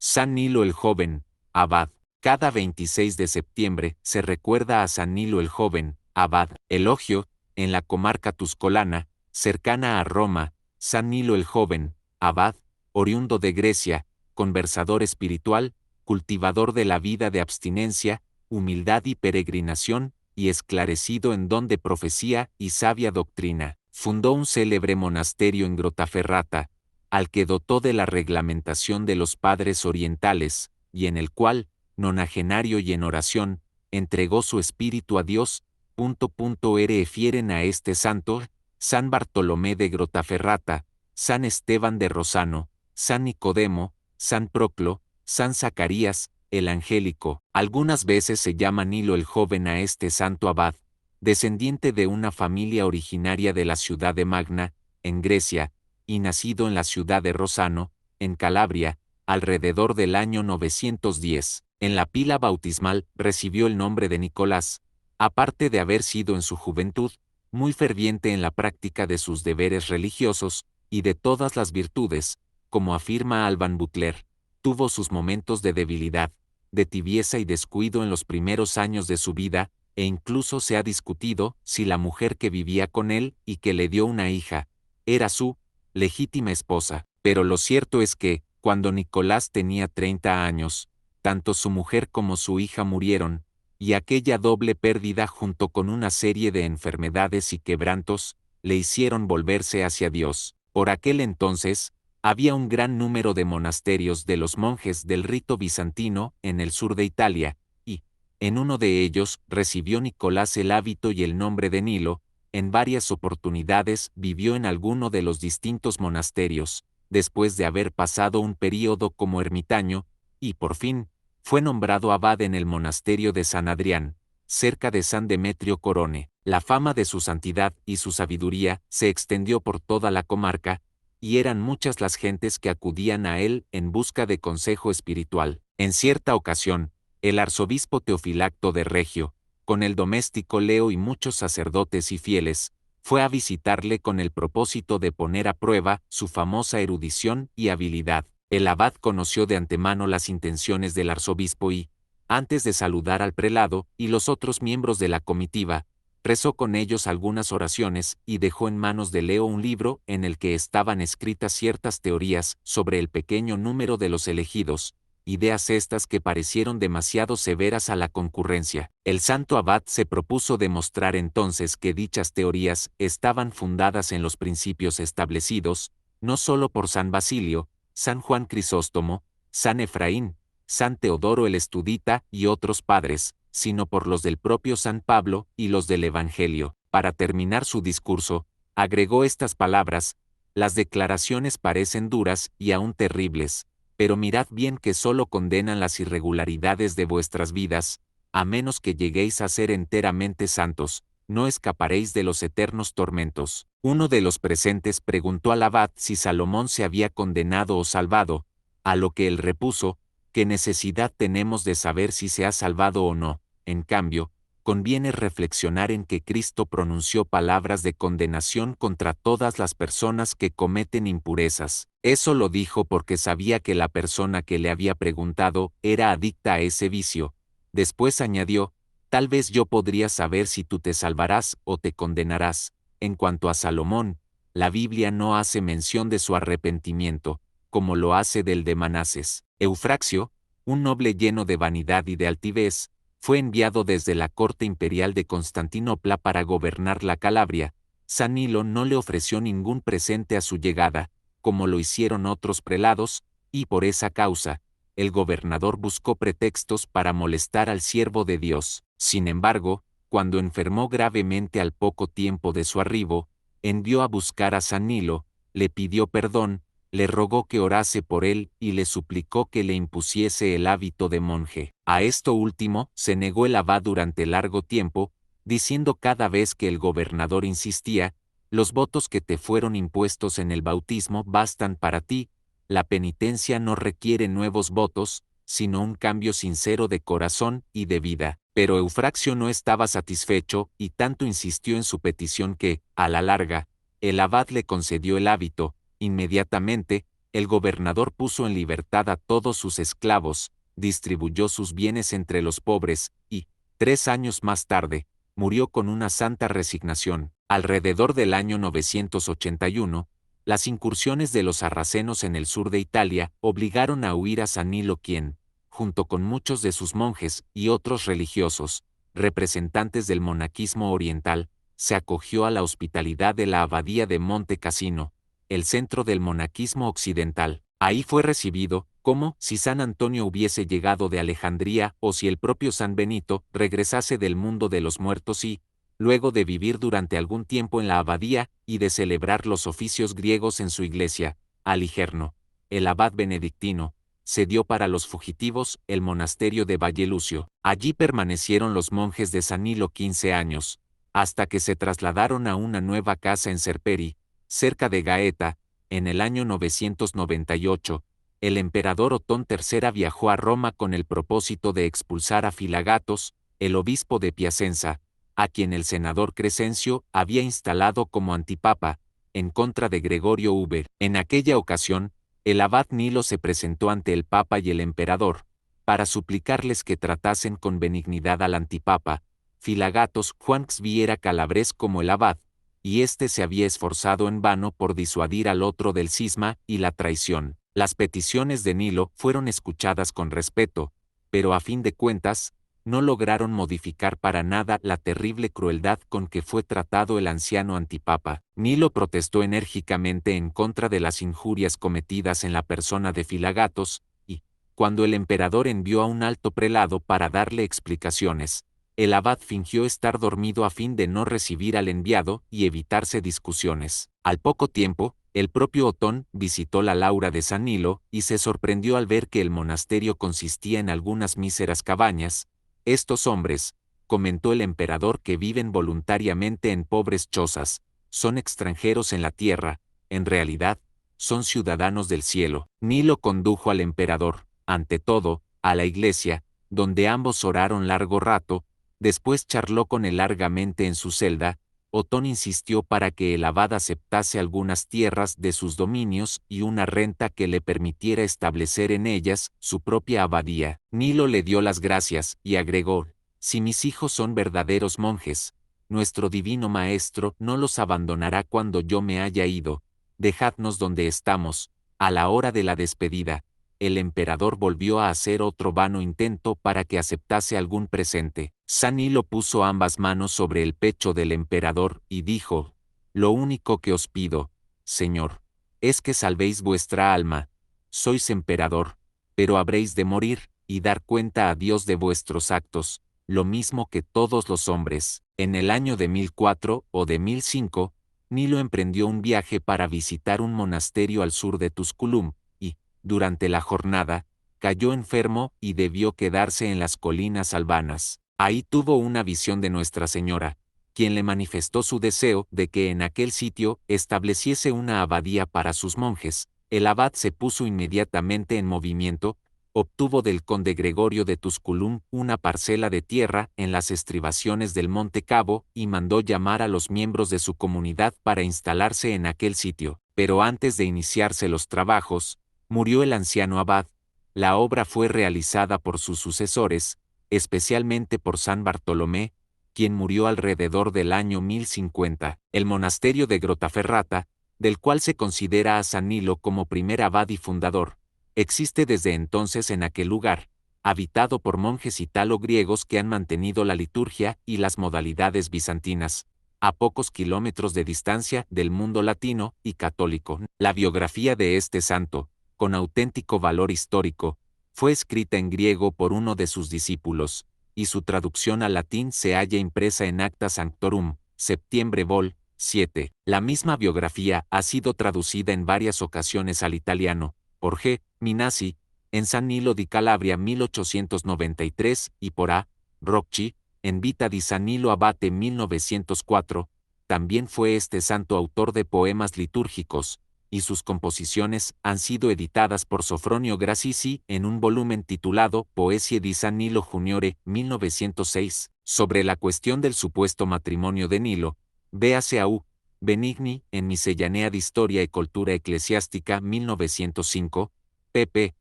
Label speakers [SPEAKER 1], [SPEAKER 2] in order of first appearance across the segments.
[SPEAKER 1] San Nilo el Joven, abad. Cada 26 de septiembre se recuerda a San Nilo el Joven, abad. Elogio, en la comarca tuscolana, cercana a Roma, San Nilo el Joven, abad, oriundo de Grecia, conversador espiritual, cultivador de la vida de abstinencia, humildad y peregrinación, y esclarecido en don de profecía y sabia doctrina, fundó un célebre monasterio en Grottaferrata, al que dotó de la reglamentación de los padres orientales, y en el cual, nonagenario y en oración, entregó su espíritu a Dios. Refieren a este santo, San Bartolomé de Grottaferrata, San Esteban de Rosano, San Nicodemo, San Proclo, San Zacarías, el Angélico. Algunas veces se llama Nilo el Joven a este santo abad, descendiente de una familia originaria de la ciudad de Magna, en Grecia, y nacido en la ciudad de Rosano, en Calabria, alrededor del año 910. En la pila bautismal recibió el nombre de Nicolás, aparte de haber sido en su juventud muy ferviente en la práctica de sus deberes religiosos y de todas las virtudes, como afirma Alban Butler, tuvo sus momentos de debilidad, de tibieza y descuido en los primeros años de su vida, e incluso se ha discutido si la mujer que vivía con él y que le dio una hija, era su legítima esposa. Pero lo cierto es que, cuando Nicolás tenía 30 años, tanto su mujer como su hija murieron, y aquella doble pérdida junto con una serie de enfermedades y quebrantos, le hicieron volverse hacia Dios. Por aquel entonces, había un gran número de monasterios de los monjes del rito bizantino en el sur de Italia, y, en uno de ellos, recibió Nicolás el hábito y el nombre de Nilo. En varias oportunidades vivió en alguno de los distintos monasterios, después de haber pasado un período como ermitaño, y por fin, fue nombrado abad en el monasterio de San Adrián, cerca de San Demetrio Corone. La fama de su santidad y su sabiduría se extendió por toda la comarca, y eran muchas las gentes que acudían a él en busca de consejo espiritual. En cierta ocasión, el arzobispo Teofilacto de Regio, con el doméstico Leo y muchos sacerdotes y fieles, fue a visitarle con el propósito de poner a prueba su famosa erudición y habilidad. El abad conoció de antemano las intenciones del arzobispo y, antes de saludar al prelado y los otros miembros de la comitiva, rezó con ellos algunas oraciones y dejó en manos de Leo un libro en el que estaban escritas ciertas teorías sobre el pequeño número de los elegidos, ideas estas que parecieron demasiado severas a la concurrencia. El santo abad se propuso demostrar entonces que dichas teorías estaban fundadas en los principios establecidos, no solo por San Basilio, San Juan Crisóstomo, San Efraín, San Teodoro el Estudita y otros padres, sino por los del propio San Pablo y los del Evangelio. Para terminar su discurso, agregó estas palabras: las declaraciones parecen duras y aún terribles, pero mirad bien que solo condenan las irregularidades de vuestras vidas. A menos que lleguéis a ser enteramente santos, no escaparéis de los eternos tormentos. Uno de los presentes preguntó al abad si Salomón se había condenado o salvado, a lo que él repuso: ¿qué necesidad tenemos de saber si se ha salvado o no? En cambio, conviene reflexionar en que Cristo pronunció palabras de condenación contra todas las personas que cometen impurezas. Eso lo dijo porque sabía que la persona que le había preguntado era adicta a ese vicio. Después añadió: tal vez yo podría saber si tú te salvarás o te condenarás. En cuanto a Salomón, la Biblia no hace mención de su arrepentimiento, como lo hace del de Manases. Eufraxio, un noble lleno de vanidad y de altivez, fue enviado desde la corte imperial de Constantinopla para gobernar la Calabria. San Nilo no le ofreció ningún presente a su llegada, como lo hicieron otros prelados, y por esa causa, el gobernador buscó pretextos para molestar al siervo de Dios. Sin embargo, cuando enfermó gravemente al poco tiempo de su arribo, envió a buscar a San Nilo, le pidió perdón, le rogó que orase por él y le suplicó que le impusiese el hábito de monje. A esto último se negó el abad durante largo tiempo, diciendo cada vez que el gobernador insistía: los votos que te fueron impuestos en el bautismo bastan para ti, la penitencia no requiere nuevos votos, sino un cambio sincero de corazón y de vida. Pero Eufraxio no estaba satisfecho y tanto insistió en su petición que, a la larga, el abad le concedió el hábito. Inmediatamente, el gobernador puso en libertad a todos sus esclavos, distribuyó sus bienes entre los pobres, y, 3 años más tarde, murió con una santa resignación. Alrededor del año 981, las incursiones de los sarracenos en el sur de Italia obligaron a huir a San Nilo, quien, junto con muchos de sus monjes y otros religiosos, representantes del monaquismo oriental, se acogió a la hospitalidad de la abadía de Monte Cassino, el centro del monaquismo occidental. Ahí fue recibido, como si San Antonio hubiese llegado de Alejandría o si el propio San Benito regresase del mundo de los muertos y, luego de vivir durante algún tiempo en la abadía y de celebrar los oficios griegos en su iglesia, Aligerno, el abad benedictino, cedió para los fugitivos el monasterio de Vallelucio. Allí permanecieron los monjes de San Nilo 15 años, hasta que se trasladaron a una nueva casa en Serperi, cerca de Gaeta. En el año 998, el emperador Otón III viajó a Roma con el propósito de expulsar a Filagatos, el obispo de Piacenza, a quien el senador Crescencio había instalado como antipapa, en contra de Gregorio V. En aquella ocasión, el abad Nilo se presentó ante el papa y el emperador, para suplicarles que tratasen con benignidad al antipapa. Filagatos Juan Xvi era calabres como el abad, y éste se había esforzado en vano por disuadir al otro del cisma y la traición. Las peticiones de Nilo fueron escuchadas con respeto, pero a fin de cuentas, no lograron modificar para nada la terrible crueldad con que fue tratado el anciano antipapa. Nilo protestó enérgicamente en contra de las injurias cometidas en la persona de Filagatos, y, cuando el emperador envió a un alto prelado para darle explicaciones, el abad fingió estar dormido a fin de no recibir al enviado y evitarse discusiones. Al poco tiempo, el propio Otón visitó la Laura de San Nilo y se sorprendió al ver que el monasterio consistía en algunas míseras cabañas. Estos hombres, comentó el emperador, que viven voluntariamente en pobres chozas, son extranjeros en la tierra, en realidad, son ciudadanos del cielo. Nilo condujo al emperador, ante todo, a la iglesia, donde ambos oraron largo rato. Después charló con él largamente en su celda. Otón insistió para que el abad aceptase algunas tierras de sus dominios y una renta que le permitiera establecer en ellas su propia abadía. Nilo le dio las gracias y agregó: si mis hijos son verdaderos monjes, nuestro divino maestro no los abandonará cuando yo me haya ido. Dejadnos donde estamos. A la hora de la despedida, el emperador volvió a hacer otro vano intento para que aceptase algún presente. San Nilo puso ambas manos sobre el pecho del emperador y dijo: lo único que os pido, señor, es que salvéis vuestra alma. Sois emperador, pero habréis de morir, y dar cuenta a Dios de vuestros actos, lo mismo que todos los hombres. En el año de 1004 o de 1005, Nilo emprendió un viaje para visitar un monasterio al sur de Tusculum, y, durante la jornada, cayó enfermo y debió quedarse en las colinas albanas. Ahí tuvo una visión de Nuestra Señora, quien le manifestó su deseo de que en aquel sitio estableciese una abadía para sus monjes. El abad se puso inmediatamente en movimiento, obtuvo del conde Gregorio de Tusculum una parcela de tierra en las estribaciones del Monte Cabo y mandó llamar a los miembros de su comunidad para instalarse en aquel sitio. Pero antes de iniciarse los trabajos, murió el anciano abad. La obra fue realizada por sus sucesores, especialmente por San Bartolomé, quien murió alrededor del año 1050. El monasterio de Grottaferrata, del cual se considera a San Nilo como primer abad y fundador, existe desde entonces en aquel lugar, habitado por monjes italo-griegos que han mantenido la liturgia y las modalidades bizantinas, a pocos kilómetros de distancia del mundo latino y católico. La biografía de este santo, con auténtico valor histórico, fue escrita en griego por uno de sus discípulos, y su traducción al latín se halla impresa en Acta Sanctorum, septiembre vol. 7. La misma biografía ha sido traducida en varias ocasiones al italiano, por G. Minasi, en San Nilo di Calabria 1893 y por A. Rocci, en Vita di San Nilo Abate 1904. También fue este santo autor de poemas litúrgicos, y sus composiciones han sido editadas por Sofronio Gracisi en un volumen titulado Poesie di San Nilo Juniore 1906. Sobre la cuestión del supuesto matrimonio de Nilo, véase a U. Benigni, en Miscellanea de Historia y Cultura Eclesiástica 1905, pp.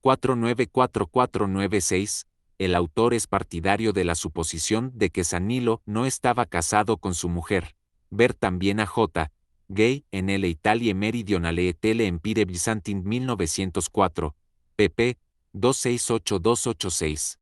[SPEAKER 1] 494496, el autor es partidario de la suposición de que San Nilo no estaba casado con su mujer. Ver también a J. Gay en el Italie Meridionale et le Empire Byzantine 1904, pp. 268286.